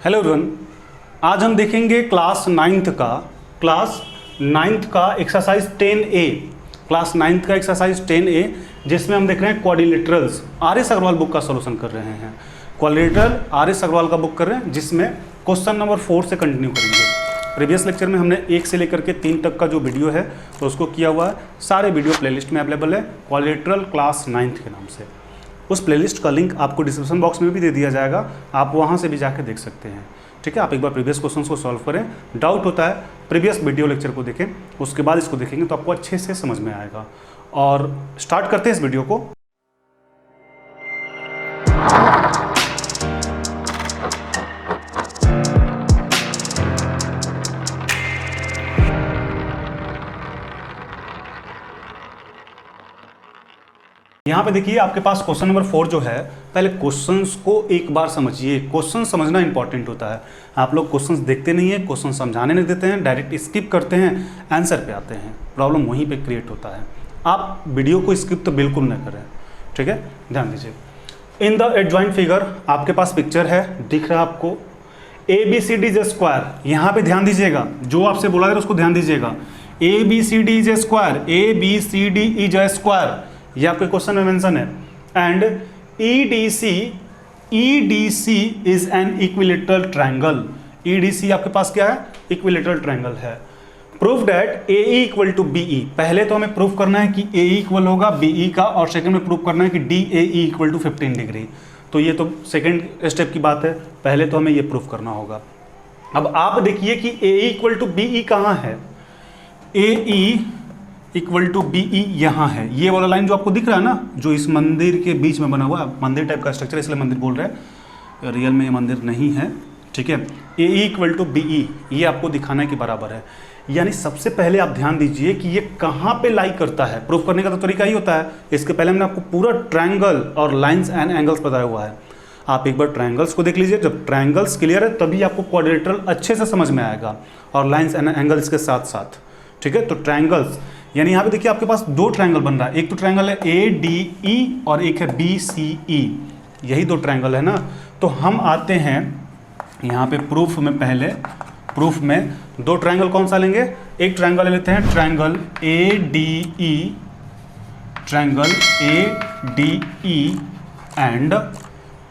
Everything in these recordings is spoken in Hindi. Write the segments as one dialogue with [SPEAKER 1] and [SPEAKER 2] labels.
[SPEAKER 1] हेलो एवरीवन, आज हम देखेंगे क्लास नाइन्थ का एक्सरसाइज 10A। क्लास नाइन्थ का एक्सरसाइज 10A जिसमें हम देख रहे हैं quadrilaterals. R S Agarwal book का सॉल्यूशन कर रहे हैं। क्वाड्रिलेटरल आर एस अग्रवाल का बुक कर रहे हैं जिसमें क्वेश्चन नंबर 4 से कंटिन्यू करेंगे। प्रीवियस लेक्चर में हमने 1 से लेकर के 3 तक का जो वीडियो है तो उसको किया हुआ है। सारे वीडियो प्लेलिस्ट में अवेलेबल है क्वाड्रिलेटरल क्लास 9th के नाम से। उस प्लेलिस्ट का लिंक आपको डिस्क्रिप्शन बॉक्स में भी दे दिया जाएगा, आप वहाँ से भी जाके देख सकते हैं। ठीक है, आप एक बार प्रीवियस क्वेश्चंस को सॉल्व करें, डाउट होता है प्रीवियस वीडियो लेक्चर को देखें, उसके बाद इसको देखेंगे तो आपको अच्छे से समझ में आएगा। और स्टार्ट करते हैं इस वीडियो को। यहाँ पे देखिए आपके पास क्वेश्चन नंबर 4 जो है, पहले क्वेश्चंस को एक बार समझिए। क्वेश्चन समझना इंपॉर्टेंट होता है। आप लोग क्वेश्चंस देखते नहीं है, क्वेश्चन समझाने नहीं देते हैं, डायरेक्ट स्किप करते हैं, आंसर पे आते हैं, प्रॉब्लम वहीं पे क्रिएट होता है। आप वीडियो को स्किप तो बिल्कुल न करें, ठीक है, ध्यान दीजिए। इन द एडजॉइंट फिगर आपके पास पिक्चर है, दिख रहा है आपको ABCD इज स्क्वायर। यहाँ पे ध्यान दीजिएगा, जो आपसे बोला जाए उसको ध्यान दीजिएगा। ABCD is square, ABCD is square, ये आपके क्वेश्चन में मेंशन है। And EDC is an equilateral triangle. EDC आपके पास क्या है? इक्विलेटरल ट्रायंगल है। Proof that AE equal to BE। पहले तो हमें प्रूफ करना है कि AE इक्वल होगा BE का, और सेकंड में प्रूफ करना है कि DAE इक्वल टू 15 डिग्री। तो ये तो सेकंड स्टेप की बात है, पहले तो हमें ये प्रूफ करना होगा। अब आप देखिए कि AE इक्वल टू BE कहाँ है। AE इक्वल टू BE यहाँ है। ये वाला लाइन जो आपको दिख रहा है ना, जो इस मंदिर के बीच में बना हुआ है, मंदिर टाइप का स्ट्रक्चर, इसलिए मंदिर बोल रहे हैं, रियल में ये मंदिर नहीं है, ठीक है। AE इक्वल टू BE ये आपको दिखाने के बराबर है। यानी सबसे पहले आप ध्यान दीजिए कि ये कहाँ पे लाई करता है। प्रूफ करने का तो तरीका ही होता है। इसके पहले हमने आपको पूरा ट्रायंगल और लाइंस एंड एंगल्स बताया हुआ है। आप एक बार ट्रायंगल्स को देख लीजिए। जब ट्रायंगल्स क्लियर है तभी आपको क्वाड्रिलेटरल अच्छे से समझ में आएगा, और लाइंस एंड एंगल्स के साथ साथ, ठीक है। तो ट्रायंगल्स यानी यहाँ पे देखिए आपके पास 2 ट्रायंगल बन रहा है। एक तो ट्रायंगल है ADE और एक है BCE, यही 2 ट्रायंगल है ना। तो हम आते हैं यहाँ पे प्रूफ में। पहले प्रूफ में 2 ट्रायंगल कौन सा लेंगे? एक ट्रायंगल ले लेते हैं ट्रायंगल ADE,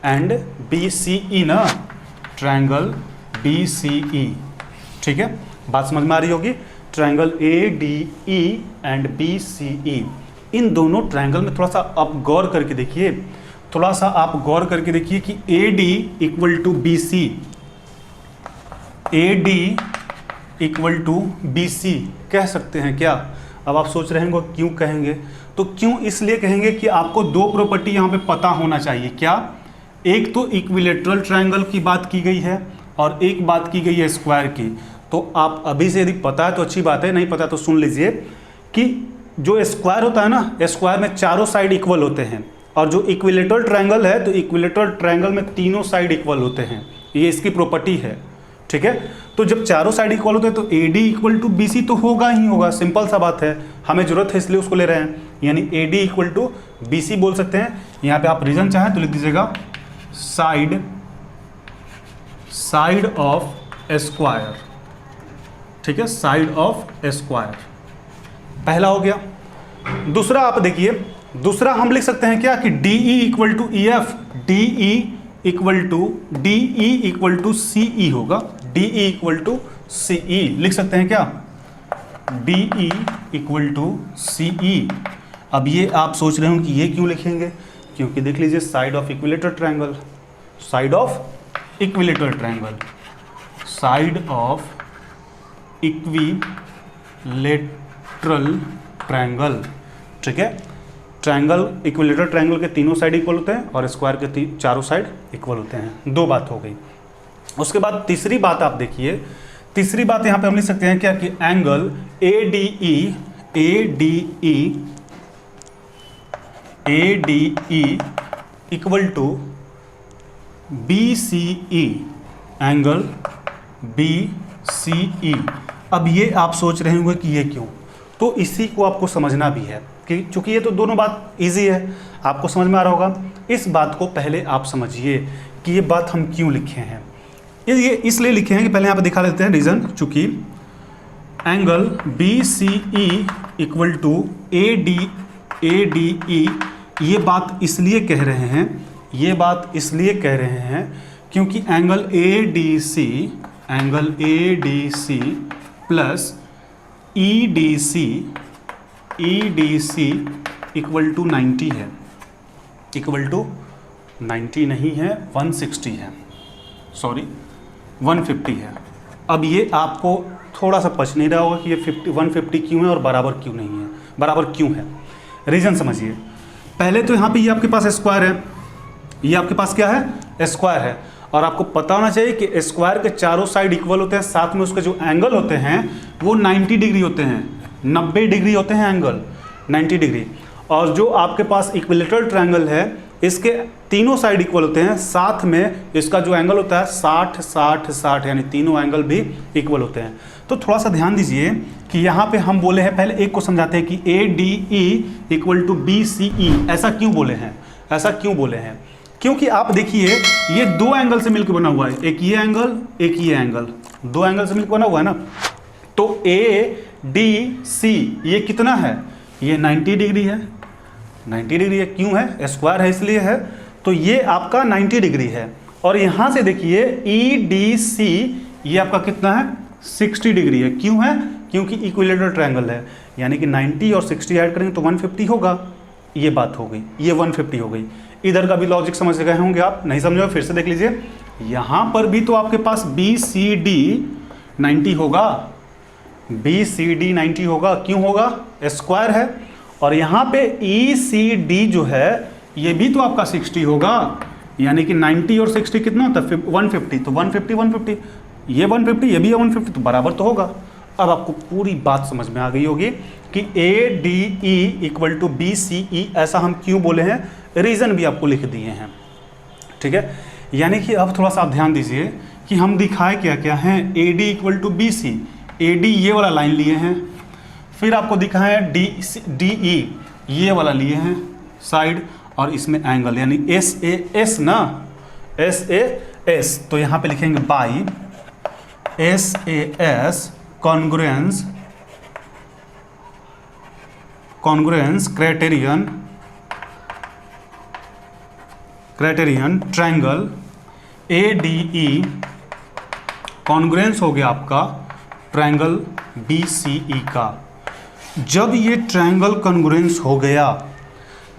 [SPEAKER 1] एंड BCE ना, ट्रायंगल BCE, ठीक है। बात समझ में आ रही होगी। ट्रायंगल ADE एंड BCE, इन दोनों ट्रायंगल में थोड़ा सा आप गौर करके देखिए, कि AD equal to BC, AD equal to BC कह सकते हैं क्या? अब आप सोच रहे होंगे क्यों कहेंगे, तो क्यों इसलिए कहेंगे कि आपको 2 प्रॉपर्टी यहाँ पे पता होना चाहिए। क्या? एक तो इक्विलेटरल ट्रायंगल की बात की गई है और एक बात की गई है स्क्वायर की। तो आप अभी से यदि पता है तो अच्छी बात है, नहीं पता तो सुन लीजिए कि जो स्क्वायर होता है ना, स्क्वायर में चारों साइड इक्वल होते हैं, और जो इक्विलेटरल ट्रायंगल है तो इक्विलेटरल ट्रायंगल में तीनों साइड इक्वल होते हैं। ये इसकी प्रॉपर्टी है, ठीक है। तो जब चारों साइड इक्वल होते हैं तो AD इक्वल टू BC तो होगा ही होगा, सिंपल सा बात है, हमें जरूरत है इसलिए उसको ले रहे हैं। यानी AD इक्वल टू BC बोल सकते हैं। यहाँ पे आप रीजन चाहें तो लिख दीजिएगा साइड ऑफ स्क्वायर, ठीक है, साइड ऑफ स्क्वायर, पहला हो गया। दूसरा आप देखिए, दूसरा हम लिख सकते हैं क्या कि DE equal to EF, DE equal to CE होगा, DE इक्वल टू CE लिख सकते हैं क्या, DE इक्वल टू CE। अब ये आप सोच रहे हो कि ये क्यों लिखेंगे, क्योंकि देख लीजिए side of equilateral triangle, side of equilateral triangle, side of equilateral triangle, ठीक है। ट्रायंगल, इक्विलेटरल ट्रायंगल के तीनों साइड इक्वल होते हैं और स्क्वायर के चारों साइड इक्वल होते हैं। 2 बात हो गई। उसके बाद तीसरी बात आप देखिए, तीसरी बात यहाँ पे हम लिख सकते हैं क्या कि angle ADE equal to BCE, angle BCE। अब ये आप सोच रहे होंगे कि ये क्यों, तो इसी को आपको समझना भी है कि चूंकि ये तो दोनों बात इजी है, आपको समझ में आ रहा होगा। इस बात को पहले आप समझिए कि ये बात हम क्यों लिखे हैं। ये इसलिए लिखे हैं कि पहले यहाँ पे दिखा देते हैं रीजन, चूंकि angle B C E equal to A D E, ये बात इसलिए कह रहे हैं, ये बात इसलिए कह रहे हैं क्योंकि angle A D C plus E D C equal to 90 है, इक्वल टू 90 नहीं है 160 है, सॉरी 150 है। अब ये आपको थोड़ा सा पच नहीं रहा होगा कि ये 150 क्यों है और बराबर क्यों नहीं है, बराबर क्यों है, रीज़न समझिए। पहले तो यहाँ पे ये आपके पास स्क्वायर है, ये आपके पास क्या है, स्क्वायर है, और आपको पता होना चाहिए कि स्क्वायर के चारों साइड इक्वल होते हैं, साथ में उसके जो एंगल होते हैं वो 90 डिग्री होते हैं, 90 डिग्री होते हैं एंगल, 90 डिग्री। और जो आपके पास इक्विलेटरल ट्रायंगल है इसके तीनों साइड इक्वल होते हैं, साथ में इसका जो एंगल होता है 60 60 60, यानी तीनों एंगल भी इक्वल होते हैं। तो थोड़ा सा ध्यान दीजिए कि यहाँ पे हम बोले हैं, पहले एक को समझाते हैं कि a D e equal to B C e, ऐसा क्यों बोले हैं, ऐसा क्यों बोले हैं, क्योंकि आप देखिए ये दो एंगल से मिलकर बना हुआ है, एक ये एंगल एक ये एंगल, दो एंगल से मिलकर बना हुआ है ना। तो ए डी सी ये कितना है, ये 90 डिग्री है, 90 डिग्री है, क्यों है, स्क्वायर है इसलिए है, तो ये आपका 90 डिग्री है। और यहाँ से देखिए ई डी सी ये आपका कितना है, 60 डिग्री है, क्यों है, क्योंकि इक्विलेटरल ट्रायंगल है, यानी कि 90 और 60 ऐड करेंगे तो 150 होगा, ये बात हो गई, ये 150 हो गई। इधर का भी लॉजिक समझ गए होंगे आप, नहीं समझे फिर से देख लीजिए, यहाँ पर भी तो आपके पास बी सी डी 90 होगा, बी सी डी 90 होगा, क्यों होगा, स्क्वायर है। और यहाँ पे ई सी डी जो है ये भी तो आपका 60 होगा, यानी कि 90 और 60 कितना होता है 150, तो 150 150, ये 150 ये भी है 150, तो बराबर तो होगा। अब आपको पूरी बात समझ में आ गई होगी कि a D e equal to B C e, ऐसा हम क्यों बोले हैं, रीज़न भी आपको लिख दिए हैं, ठीक है। यानी कि अब थोड़ा सा आप ध्यान दीजिए कि हम दिखाए क्या क्या हैं, A D equal to B C, A D ये वाला लाइन लिए हैं, फिर आपको दिखा है डी ई ये वाला लिए हैं साइड, और इसमें एंगल यानी एस ए एस ना, एस ए एस, तो यहाँ पे लिखेंगे by S A S congruence criterion triangle A D E, congruence हो गया आपका ट्रायंगल बी सी ई का। जब ये ट्रायंगल कॉन्ग्रुएंस हो गया,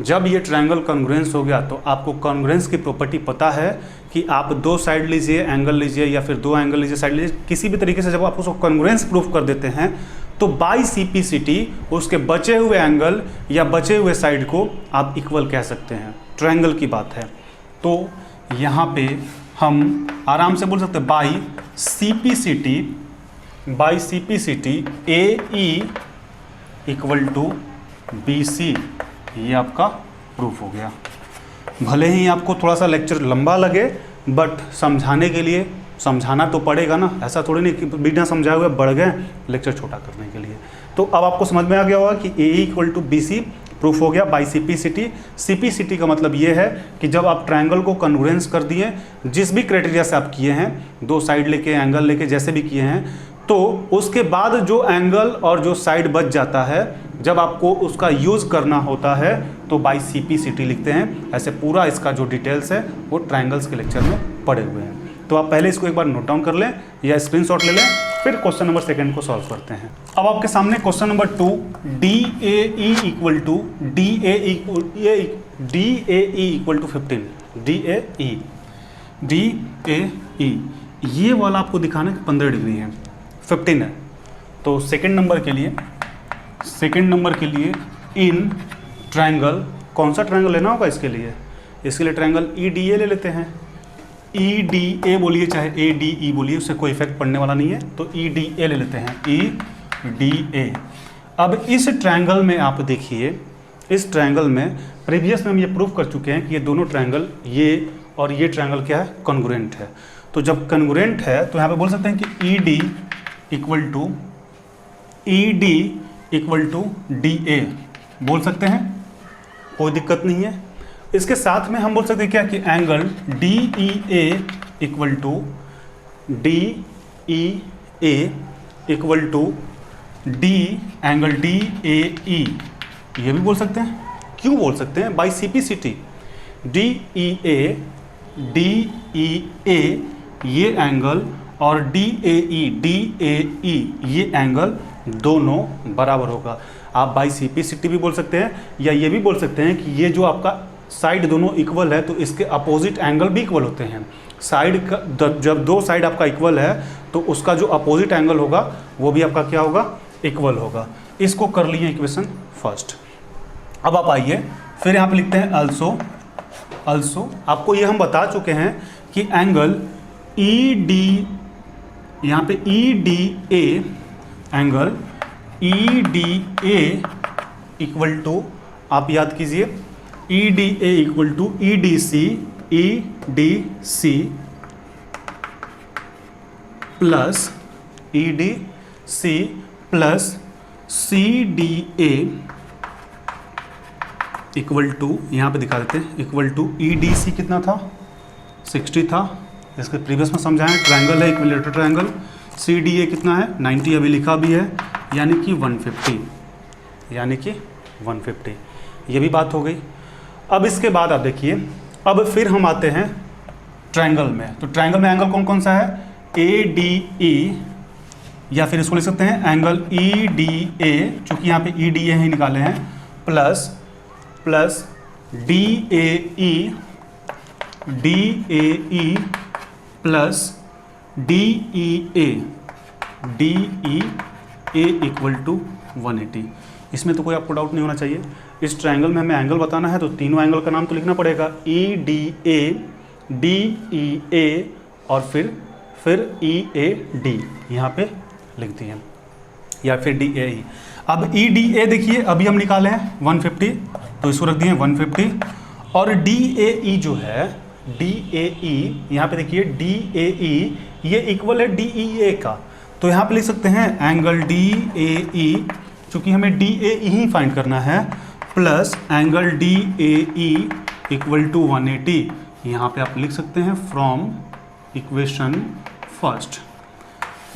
[SPEAKER 1] जब ये ट्रायंगल कॉन्ग्रुएंस हो गया तो आपको कॉन्ग्रुएंस की प्रॉपर्टी पता है कि आप दो साइड लीजिए, एंगल लीजिए, या फिर दो एंगल लीजिए, साइड लीजिए, किसी भी तरीके से जब आप उसको कॉन्ग्रुएंस प्रूफ कर देते हैं तो बाई सीपीसीटी उसके बचे हुए एंगल या बचे हुए साइड को आप इक्वल कह सकते हैं, ट्रायंगल की बात है। तो यहाँ पे हम आराम से बोल सकते हैं by CPCT A E equal to B C, ये आपका प्रूफ हो गया। भले ही आपको थोड़ा सा लेक्चर लंबा लगे, बट समझाने के लिए समझाना तो पड़ेगा ना, ऐसा थोड़ी नहीं कि बिना समझाए हुए बढ़ गए लेक्चर छोटा करने के लिए। तो अब आपको समझ में आ गया होगा कि a equal to B c proof हो गया बाई सीपीसीटी। सीपीसीटी का मतलब ये है कि जब आप ट्रायंगल को कन्वर्जेंस कर दिए, जिस भी क्राइटेरिया से आप किए हैं, दो साइड लेके एंगल लेके जैसे भी किए हैं, तो उसके बाद जो एंगल और जो साइड बच जाता है, जब आपको उसका यूज़ करना होता है तो बाई सीपीसीटी लिखते हैं। ऐसे पूरा इसका जो डिटेल्स है वो ट्रायंगल्स के लेक्चर में पड़े हुए हैं। तो आप पहले इसको एक बार नोट डाउन कर लें या स्क्रीनशॉट ले लें, फिर क्वेश्चन नंबर सेकंड को सॉल्व करते हैं। अब आपके सामने question number 2, D A E equal to 15, DAE ये वाला आपको दिखाना है कि 15 डिग्री है, 15 है। तो सेकंड नंबर के लिए इन ट्रायंगल, कौन सा ट्रायंगल लेना होगा इसके लिए ट्रायंगल EDA ले लेते हैं। EDA बोलिए चाहे ADE बोलिए, उससे कोई इफेक्ट पड़ने वाला नहीं है, तो EDA ले लेते हैं, EDA। अब इस ट्रायंगल में आप देखिए, इस ट्रायंगल में प्रीवियस में हम ये प्रूव कर चुके हैं कि ये दोनों ट्रायंगल, ये और ये ट्रायंगल क्या है, कॉन्ग्रुएंट है। तो जब कॉन्ग्रुएंट है तो यहाँ पे बोल सकते हैं कि ED इक्वल टू DA बोल सकते हैं, कोई दिक्कत नहीं है। इसके साथ में हम बोल सकते हैं क्या कि angle DEA equal to d E A equal to d angle D A e, ये भी बोल सकते हैं। क्यों बोल सकते हैं? By simplicity. D E a ये एंगल और डी ए ई ये एंगल दोनों बराबर होगा। आप बाई सिंप्लिसिटी भी बोल सकते हैं, या ये भी बोल सकते हैं कि ये जो आपका साइड दोनों इक्वल है तो इसके अपोजिट एंगल भी इक्वल होते हैं। साइड का जब दो साइड आपका इक्वल है तो उसका जो अपोजिट एंगल होगा वो भी आपका क्या होगा? इक्वल होगा। इसको कर लिए इक्वेशन फर्स्ट। अब आप आइए फिर यहाँ पे लिखते हैं अल्सो। आपको ये हम बता चुके हैं कि एंगल ई डी, यहाँ पे E D A, angle E D A equal to, आप याद कीजिए, E D A equal to E D C plus E D C plus C D A equal to, यहाँ पे दिखा देते हैं, equal to E D C कितना था? 60 था, इसके प्रीवियस में समझाएं, ट्रायंगल है, equilateral triangle. C D A कितना है? 90, अभी लिखा भी है, यानी कि 150, ये भी बात हो गई। अब इसके बाद आप देखिए, अब फिर हम आते हैं ट्रायंगल में। तो ट्रायंगल में एंगल कौन कौन सा है? ए डी ई, या फिर इसको लिख सकते हैं एंगल ई डी ए, चूँकि यहाँ पे ई डी ए ही निकाले हैं, plus D A E plus D E A equal to 180। इसमें तो कोई आपको डाउट नहीं होना चाहिए। इस ट्रायंगल में हमें एंगल बताना है तो तीनों एंगल का नाम तो लिखना पड़ेगा, ई डी ए और फिर ई ए डी, यहाँ पे लिख दिए, या फिर डी ए ई। अब ई डी ए देखिए अभी हम निकाले हैं 150, तो इसको रख दिए 150, और डी ए ई जो है, डी ए ई, यहाँ पे देखिए डी ए ई ये इक्वल है डी ई ए का, तो यहाँ पे लिख सकते हैं एंगल डी ए ई, चूँकि हमें D A E he find करना है, plus angle D A E equal to 180। यहाँ पे आप लिख सकते हैं फ्रॉम इक्वेशन फर्स्ट।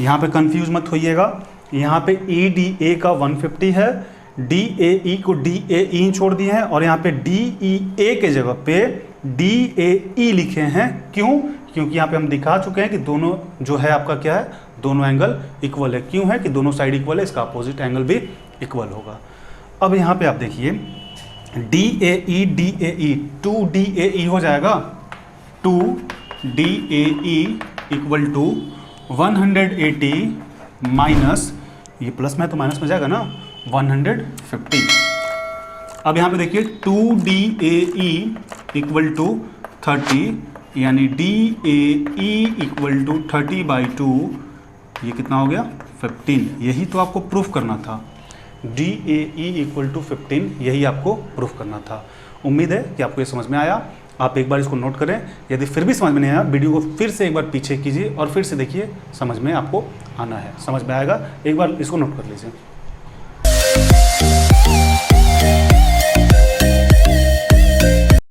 [SPEAKER 1] यहाँ पे कंफ्यूज मत होइएगा, यहाँ पे ई डी ए का 150 है, डी ए ई को डी ए ई छोड़ दिए हैं, और यहाँ पे डी ई ए के जगह पे डी ए ई लिखे हैं। क्यों? क्योंकि यहाँ पे हम दिखा चुके हैं कि दोनों जो है आपका क्या है, दोनों एंगल इक्वल है। क्यों है? कि दोनों साइड इक्वल है, इसका अपोजिट एंगल भी इक्वल होगा। अब यहाँ पे आप देखिए डी ए ई 2 डी ए ई हो जाएगा, 2 D A E equal to 180 minus, ये प्लस में तो माइनस में जाएगा ना, 150। अब यहाँ पे देखिए 2 D A E equal to 30, यानी D A E equal to 30/2, ये कितना हो गया? 15। यही तो आपको प्रूफ करना था, D A E equal to 15, यही आपको प्रूफ करना था। उम्मीद है कि आपको ये समझ में आया। आप एक बार इसको नोट करें, यदि फिर भी समझ में नहीं आया, वीडियो को फिर से एक बार पीछे कीजिए और फिर से देखिए, समझ में आपको आना है, समझ में आएगा। एक बार इसको नोट कर लीजिए।